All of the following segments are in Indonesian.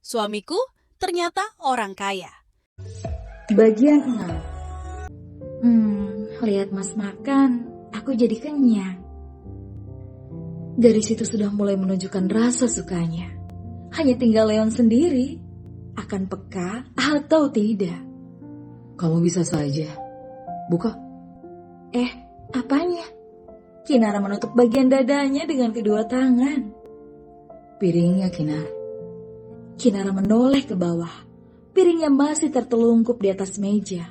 Suamiku ternyata orang kaya. Bagian 6. Lihat Mas makan, aku jadi kenyang. Gadis itu sudah mulai menunjukkan rasa sukanya. Hanya tinggal Leon sendiri, akan peka atau tidak. Kamu bisa saja. Buka. Apanya? Kinara menutup bagian dadanya dengan kedua tangan. Piringnya, Kinar. Kinara menoleh ke bawah. Piringnya masih tertelungkup di atas meja.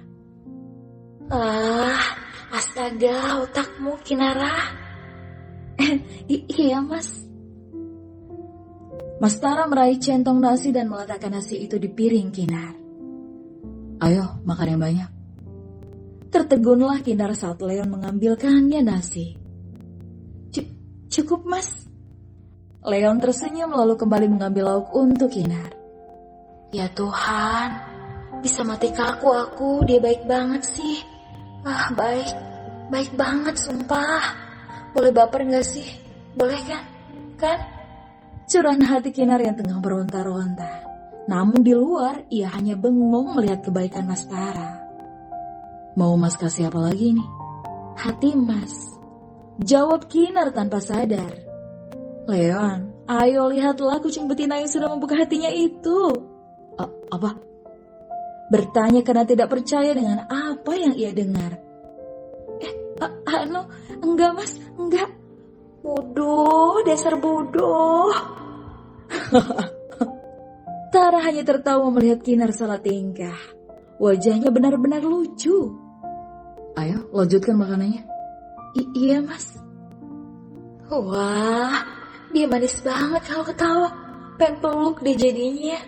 Astaga, otakmu, Kinara. Iya, Mas. Mas Tara meraih centong nasi dan meletakkan nasi itu di piring Kinar. Ayo, makan yang banyak. Tertegunlah Kinar saat Leon mengambilkannya nasi. Cukup, Mas. Leon tersenyum lalu kembali mengambil lauk untuk Kinar. Ya Tuhan, bisa mati kaku aku, dia baik banget sih. Baik banget sumpah. Boleh baper gak sih? Boleh kan? Curahan hati Kinar yang tengah beronta-ronta. Namun di luar, ia hanya bengong melihat kebaikan Mas Tara. Mau Mas kasih apa lagi nih? Hati Mas, jawab Kinar tanpa sadar. Leon, ayo lihatlah kucing betina yang sudah membuka hatinya itu. Apa? Bertanya karena tidak percaya dengan apa yang ia dengar. Enggak Mas, enggak. Bodoh, dasar bodoh. Tara hanya tertawa melihat Kinar salah tingkah. Wajahnya benar-benar lucu. Ayo, lanjutkan makanannya. Iya Mas. Wah, dia manis banget kalau ketawa. Pengen peluk deh jadinya.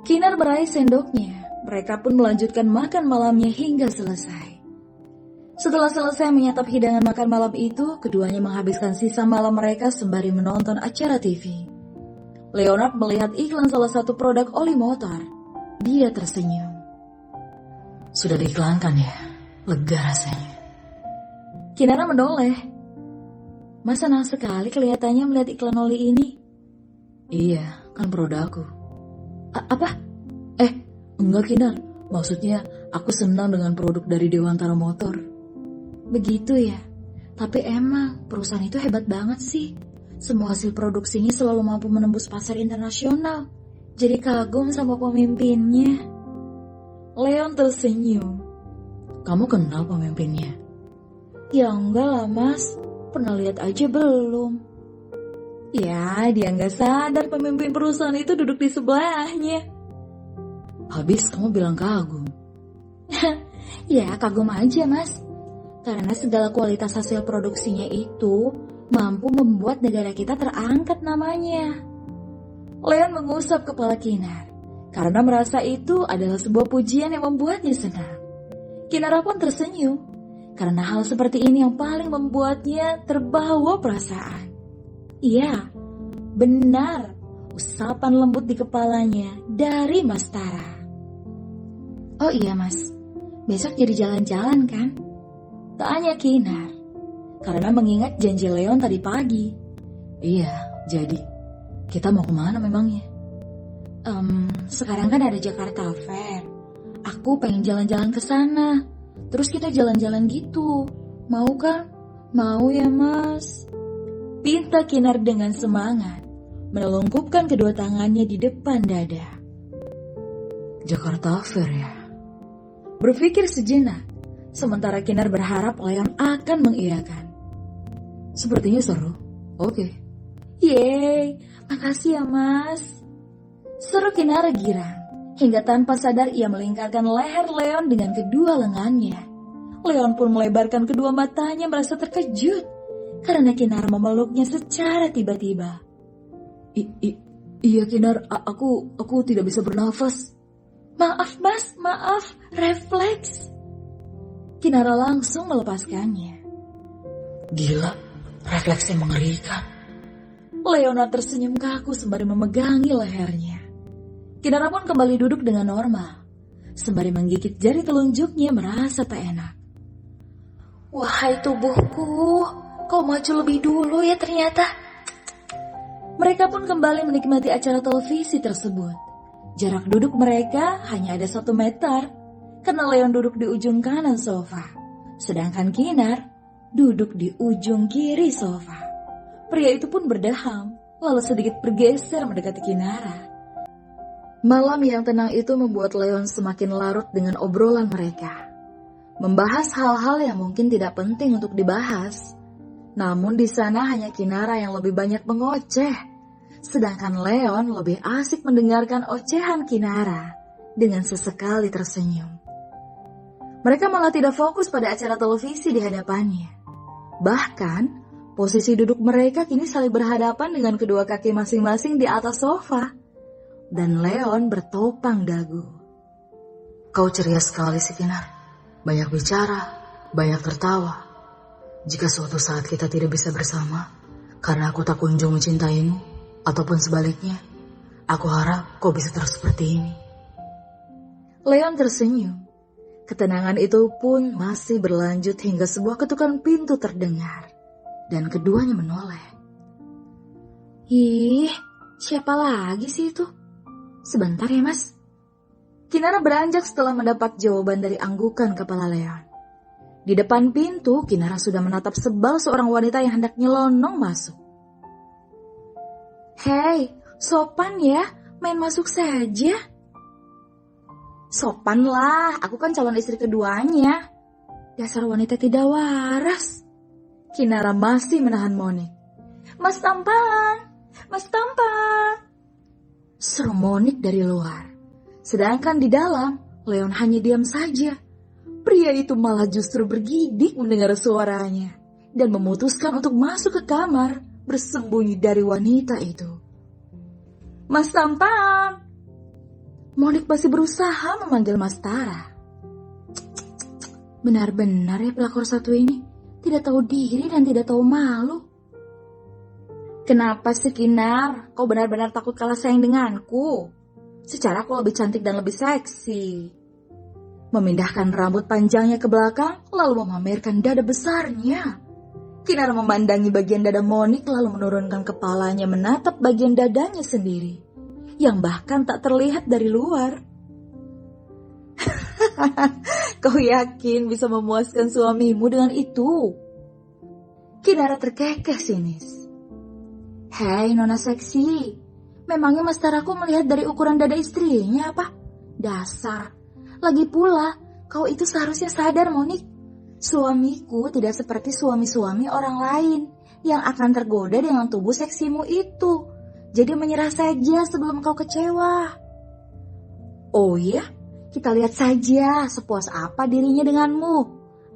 Kinar meraih sendoknya. Mereka pun melanjutkan makan malamnya hingga selesai. Setelah selesai menyantap hidangan makan malam itu, keduanya menghabiskan sisa malam mereka sembari menonton acara TV. Leonard melihat iklan salah satu produk oli motor. Dia tersenyum. Sudah diiklankan ya? Lega rasanya. Kinara menoleh. Mas senang sekali kelihatannya melihat iklan oli ini. Iya, kan produkku. Apa? Enggak Kinar. Maksudnya aku senang dengan produk dari Dewantara Motor. Begitu ya. Tapi emang perusahaan itu hebat banget sih. Semua hasil produksinya selalu mampu menembus pasar internasional. Jadi kagum sama pemimpinnya. Leon tersenyum. Kamu kenal pemimpinnya? Ya enggak lah Mas. Pernah lihat aja belum. Ya, dia nggak sadar pemimpin perusahaan itu duduk di sebelahnya. Habis kamu bilang kagum. Ya, kagum aja Mas. Karena segala kualitas hasil produksinya itu mampu membuat negara kita terangkat namanya. Leon mengusap kepala Kinar. Karena merasa itu adalah sebuah pujian yang membuatnya senang. Kinara pun tersenyum. Karena hal seperti ini yang paling membuatnya terbawa perasaan. Iya, benar. Usapan lembut di kepalanya dari Mas Tara. Oh iya Mas, besok jadi jalan-jalan kan? Tanya Kinar. Karena mengingat janji Leon tadi pagi. Iya, jadi. Kita mau kemana memangnya? Sekarang kan ada Jakarta Fair. Aku pengen jalan-jalan ke sana. Terus kita jalan-jalan gitu. Mau kan? Mau ya Mas? Pinta Kinar dengan semangat. Menelungkupkan kedua tangannya di depan dada. Jakarta Fair ya? Berpikir sejenak. Sementara Kinar berharap Leon akan mengiyakan. Sepertinya seru. Oke. Yeay, makasih ya Mas. Seru Kinar girang. Hingga tanpa sadar ia melingkarkan leher Leon dengan kedua lengannya. Leon pun melebarkan kedua matanya merasa terkejut. Karena Kinar memeluknya secara tiba-tiba. Iya Kinar, aku tidak bisa bernafas. Maaf Mas, maaf, refleks. Kinara langsung melepaskannya. Gila, refleksnya mengerikan. Leonard tersenyum kaku sembari memegangi lehernya. Kinara pun kembali duduk dengan normal. Sembari menggigit jari telunjuknya merasa tak enak. Wahai tubuhku, kau maju lebih dulu ya ternyata. Mereka pun kembali menikmati acara televisi tersebut. Jarak duduk mereka hanya ada 1 meter, karena Leon duduk di ujung kanan sofa, sedangkan Kinar duduk di ujung kiri sofa. Pria itu pun berdeham, lalu sedikit bergeser mendekati Kinara. Malam yang tenang itu membuat Leon semakin larut dengan obrolan mereka. Membahas hal-hal yang mungkin tidak penting untuk dibahas. Namun di sana hanya Kinara yang lebih banyak mengoceh. Sedangkan Leon lebih asik mendengarkan ocehan Kinara dengan sesekali tersenyum. Mereka malah tidak fokus pada acara televisi di hadapannya. Bahkan, posisi duduk mereka kini saling berhadapan dengan kedua kaki masing-masing di atas sofa. Dan Leon bertopang dagu. Kau ceria sekali sih, Kinar. Banyak bicara, banyak tertawa. Jika suatu saat kita tidak bisa bersama, karena aku tak kunjung mencintaimu, ataupun sebaliknya, aku harap kau bisa terus seperti ini. Leon tersenyum. Ketenangan itu pun masih berlanjut hingga sebuah ketukan pintu terdengar. Dan keduanya menoleh. Ih, siapa lagi sih itu? Sebentar ya, Mas. Kinara beranjak setelah mendapat jawaban dari anggukan kepala Leon. Di depan pintu, Kinara sudah menatap sebal seorang wanita yang hendak nyelonong masuk. Hei, sopan ya, main masuk saja. Sopan lah, aku kan calon istri keduanya. Dasar wanita tidak waras. Kinara masih menahan Monik. Mas tampan, Mas tampan. Seru Monik dari luar. Sedangkan di dalam, Leon hanya diam saja. Pria itu malah justru bergidik mendengar suaranya dan memutuskan untuk masuk ke kamar bersembunyi dari wanita itu. Mas tampan. Monik masih berusaha memanggil Mas Tara. Benar-benar ya pelakor satu ini. Tidak tahu diri dan tidak tahu malu. Kenapa sih Kinar? Kau benar-benar takut kalah saing denganku? Secara aku lebih cantik dan lebih seksi. Memindahkan rambut panjangnya ke belakang, lalu memamerkan dada besarnya. Kinar memandangi bagian dada Monik lalu menurunkan kepalanya menatap bagian dadanya sendiri, yang bahkan tak terlihat dari luar. Kau yakin bisa memuaskan suamimu dengan itu? Kinara terkekeh sinis. Hei nona seksi, memangnya Mas Taraku melihat dari ukuran dada istrinya apa? Dasar. Lagi pula, kau itu seharusnya sadar Monik. Suamiku tidak seperti suami-suami orang lain yang akan tergoda dengan tubuh seksimu itu. Jadi menyerah saja sebelum kau kecewa. Oh iya? Kita lihat saja sepuas apa dirinya denganmu.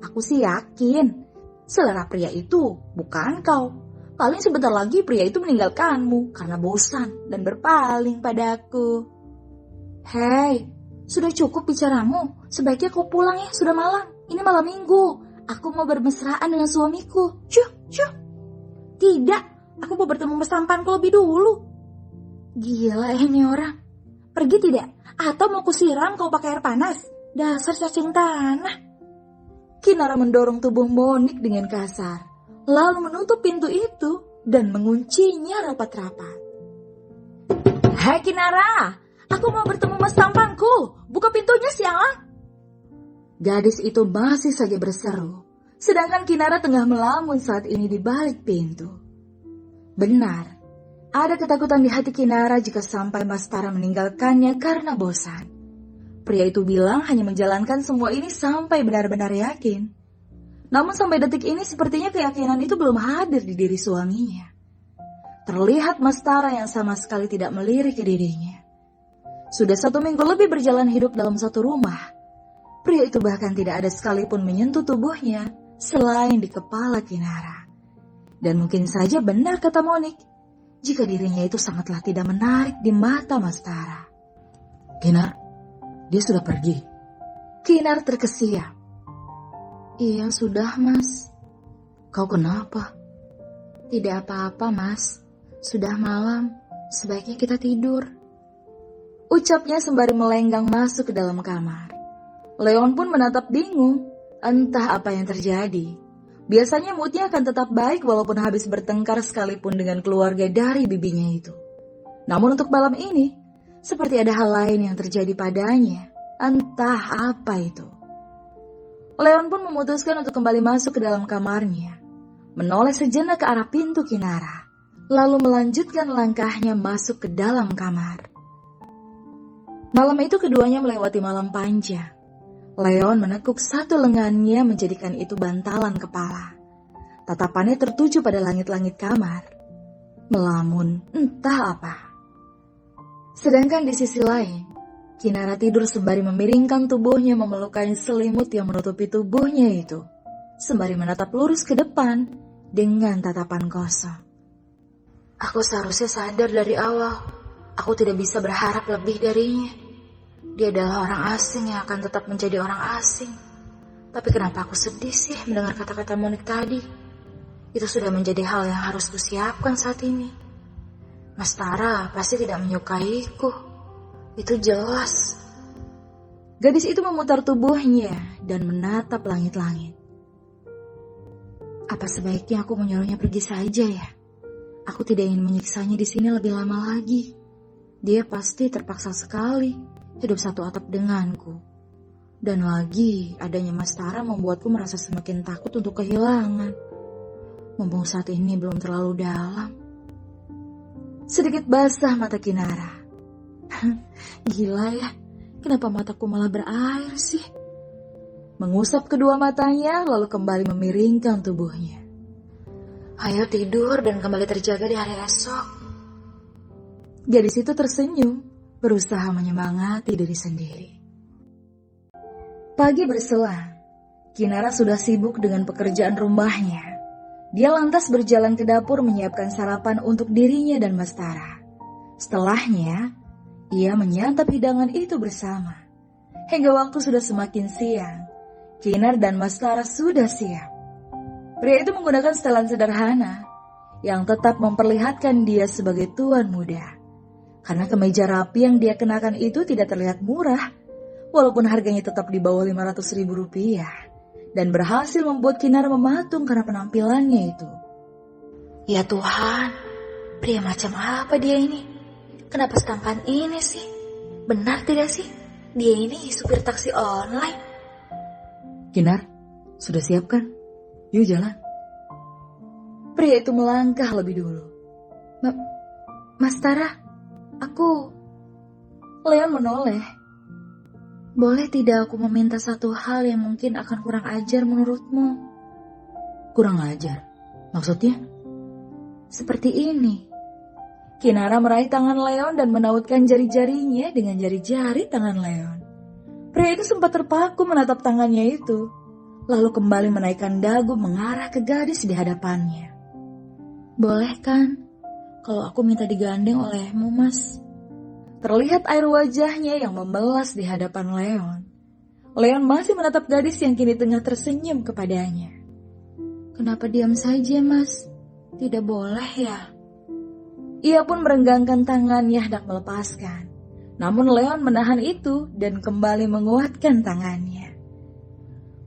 Aku sih yakin, selera pria itu bukan kau. Paling sebentar lagi pria itu meninggalkanmu karena bosan dan berpaling padaku. Hei, sudah cukup bicaramu. Sebaiknya kau pulang ya, sudah malam. Ini malam minggu. Aku mau bermesraan dengan suamiku. Syuh. Tidak, aku mau bertemu Mas Tampanku lebih dulu. Gila ini orang. Pergi tidak? Atau mau kusiram kau pakai air panas? Dasar cacing tanah. Kinara mendorong tubuh Monik dengan kasar, lalu menutup pintu itu dan menguncinya rapat-rapat. Hai Kinara, aku mau bertemu Mas Tampanku. Buka pintunya siang. Gadis itu masih saja berseru, sedangkan Kinara tengah melamun saat ini di balik pintu. Benar, ada ketakutan di hati Kinara jika sampai Mas Tara meninggalkannya karena bosan. Pria itu bilang hanya menjalankan semua ini sampai benar-benar yakin. Namun sampai detik ini sepertinya keyakinan itu belum hadir di diri suaminya. Terlihat Mas Tara yang sama sekali tidak melirik ke dirinya. Sudah 1 minggu lebih berjalan hidup dalam satu rumah. Pria itu bahkan tidak ada sekalipun menyentuh tubuhnya selain di kepala Kinara. Dan mungkin saja benar kata Monik, jika dirinya itu sangatlah tidak menarik di mata Mas Tara. Kinar, dia sudah pergi. Kinar terkesiap. Iya sudah Mas. Kau kenapa? Tidak apa-apa Mas. Sudah malam, sebaiknya kita tidur. Ucapnya sembari melenggang masuk ke dalam kamar. Leon pun menatap bingung, entah apa yang terjadi. Biasanya moodnya akan tetap baik walaupun habis bertengkar sekalipun dengan keluarga dari bibinya itu. Namun untuk malam ini, seperti ada hal lain yang terjadi padanya. Entah apa itu. Leon pun memutuskan untuk kembali masuk ke dalam kamarnya, menoleh sejenak ke arah pintu Kinara, lalu melanjutkan langkahnya masuk ke dalam kamar. Malam itu keduanya melewati malam panjang. Leon menekuk satu lengannya menjadikan itu bantalan kepala. Tatapannya tertuju pada langit-langit kamar, melamun entah apa. Sedangkan di sisi lain, Kinara tidur sembari memiringkan tubuhnya memelukai selimut yang menutupi tubuhnya itu, sembari menatap lurus ke depan dengan tatapan kosong. Aku seharusnya sadar dari awal, aku tidak bisa berharap lebih darinya. Dia adalah orang asing yang akan tetap menjadi orang asing. Tapi kenapa aku sedih sih mendengar kata-kata Monik tadi? Itu sudah menjadi hal yang harus kusiapkan saat ini. Mas Tara pasti tidak menyukaiku. Itu jelas. Gadis itu memutar tubuhnya dan menatap langit-langit. Apa sebaiknya aku menyuruhnya pergi saja ya? Aku tidak ingin menyiksanya di sini lebih lama lagi. Dia pasti terpaksa sekali hidup satu atap denganku. Dan lagi adanya Mas Tara membuatku merasa semakin takut untuk kehilangan. Mumpung saat ini belum terlalu dalam. Sedikit basah mata Kinara. Gila ya, kenapa mataku malah berair sih? Mengusap kedua matanya lalu kembali memiringkan tubuhnya. Ayo tidur dan kembali terjaga di hari esok. Gadis itu tersenyum, berusaha menyemangati diri sendiri. Pagi berselang, Kinara sudah sibuk dengan pekerjaan rumahnya. Dia lantas berjalan ke dapur menyiapkan sarapan untuk dirinya dan Mas Tara. Setelahnya, ia menyantap hidangan itu bersama. Hingga waktu sudah semakin siang, Kinar dan Mas Tara sudah siap. Pria itu menggunakan setelan sederhana yang tetap memperlihatkan dia sebagai tuan muda. Karena kemeja rapi yang dia kenakan itu tidak terlihat murah, walaupun harganya tetap di bawah 500.000 rupiah, dan berhasil membuat Kinar mematung karena penampilannya itu. Ya Tuhan, pria macam apa dia ini? Kenapa setampan ini sih? Benar tidak sih? Dia ini supir taksi online. Kinar, sudah siap kan? Yuk jalan. Pria itu melangkah lebih dulu. Mas Tara, aku... Leon menoleh. Boleh tidak aku meminta satu hal yang mungkin akan kurang ajar menurutmu? Kurang ajar? Maksudnya? Seperti ini. Kinara meraih tangan Leon dan menautkan jari-jarinya dengan jari-jari tangan Leon. Pria itu sempat terpaku menatap tangannya itu, lalu kembali menaikkan dagu mengarah ke gadis di hadapannya. Boleh kan, kalau aku minta digandeng olehmu, Mas? Terlihat air wajahnya yang memelas di hadapan Leon. Leon masih menatap gadis yang kini tengah tersenyum kepadanya. Kenapa diam saja, Mas? Tidak boleh ya? Ia pun merenggangkan tangannya hendak melepaskan. Namun Leon menahan itu dan kembali menguatkan tangannya.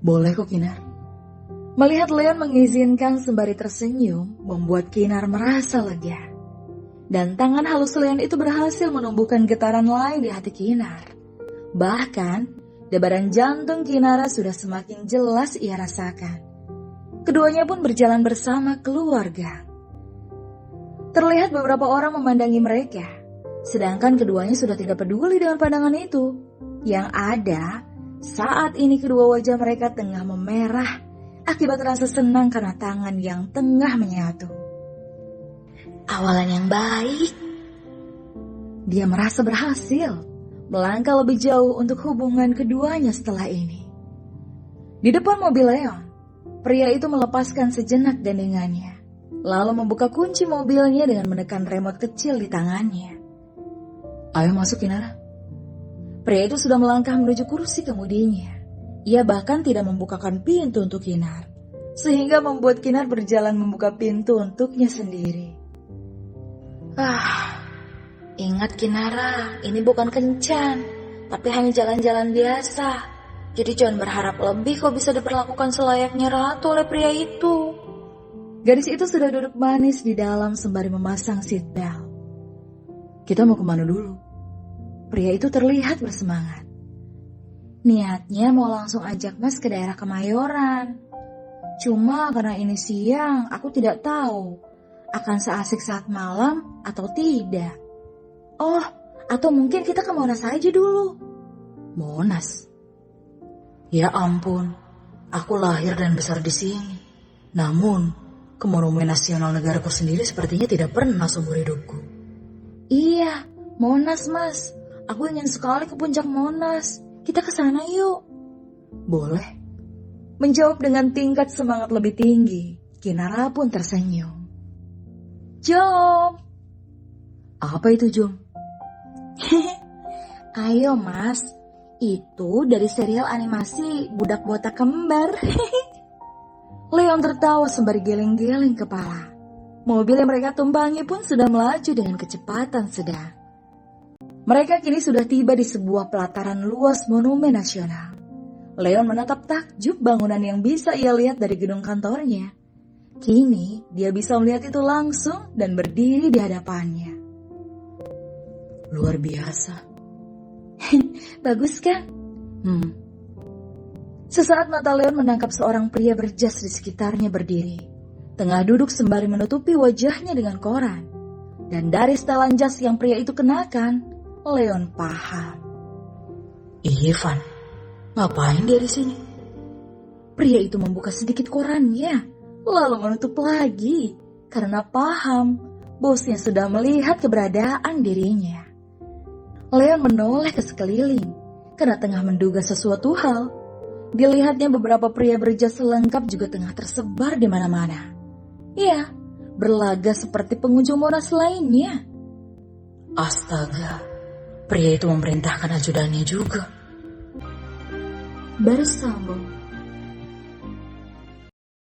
Boleh kok Kinar. Melihat Leon mengizinkan sembari tersenyum, membuat Kinar merasa lega. Dan tangan halus Leon itu berhasil menumbuhkan getaran lain di hati Kinar. Bahkan, debaran jantung Kinara sudah semakin jelas ia rasakan. Keduanya pun berjalan bersama keluarga. Terlihat beberapa orang memandangi mereka, sedangkan keduanya sudah tidak peduli dengan pandangan itu. Yang ada, saat ini kedua wajah mereka tengah memerah akibat rasa senang karena tangan yang tengah menyatu. Awalan yang baik. Dia merasa berhasil melangkah lebih jauh untuk hubungan keduanya setelah ini. Di depan mobil Leon, pria itu melepaskan sejenak gandengannya, lalu membuka kunci mobilnya dengan menekan remote kecil di tangannya. Ayo masuk Kinara. Pria itu sudah melangkah menuju kursi kemudinya. Ia bahkan tidak membukakan pintu untuk Kinar, sehingga membuat Kinar berjalan membuka pintu untuknya sendiri. Ingat Kinara, ini bukan kencan, tapi hanya jalan-jalan biasa. Jadi jangan berharap lebih kau bisa diperlakukan selayaknya ratu oleh pria itu. Gadis itu sudah duduk manis di dalam sembari memasang seatbelt. Kita mau kemana dulu? Pria itu terlihat bersemangat. Niatnya mau langsung ajak Mas ke daerah Kemayoran. Cuma karena ini siang, aku tidak tahu akan seasik saat malam atau tidak. Oh, atau mungkin kita ke Monas aja dulu. Monas? Ya ampun, aku lahir dan besar di sini. Namun, ke Monumen Nasional negaraku sendiri sepertinya tidak pernah seumur hidupku. Iya, Monas Mas. Aku ingin sekali ke puncak Monas. Kita ke sana yuk. Boleh. Menjawab dengan tingkat semangat lebih tinggi, Kinara pun tersenyum. Jom. Apa itu, Jom? Ayo Mas, itu dari serial animasi Budak Botak Kembar. Leon tertawa sembari geleng-geleng kepala. Mobil yang mereka tumpangi pun sudah melaju dengan kecepatan sedang. Mereka kini sudah tiba di sebuah pelataran luas Monumen Nasional. Leon menatap takjub bangunan yang bisa ia lihat dari gedung kantornya. Kini dia bisa melihat itu langsung dan berdiri di hadapannya. Luar biasa. Bagus kan? Sesaat mata Leon menangkap seorang pria berjas di sekitarnya berdiri. Tengah duduk sembari menutupi wajahnya dengan koran. Dan dari setelan jas yang pria itu kenakan, Leon paham. Ivan, ngapain dia di sini? Pria itu membuka sedikit korannya, lalu menutup lagi. Karena paham, bosnya sudah melihat keberadaan dirinya. Leon menoleh ke sekeliling, karena tengah menduga sesuatu hal. Dilihatnya beberapa pria berjas lengkap juga tengah tersebar di mana-mana. Iya, berlaga seperti pengunjung Monas lainnya. Astaga, pria itu memerintahkan ajudannya juga. Bersambung.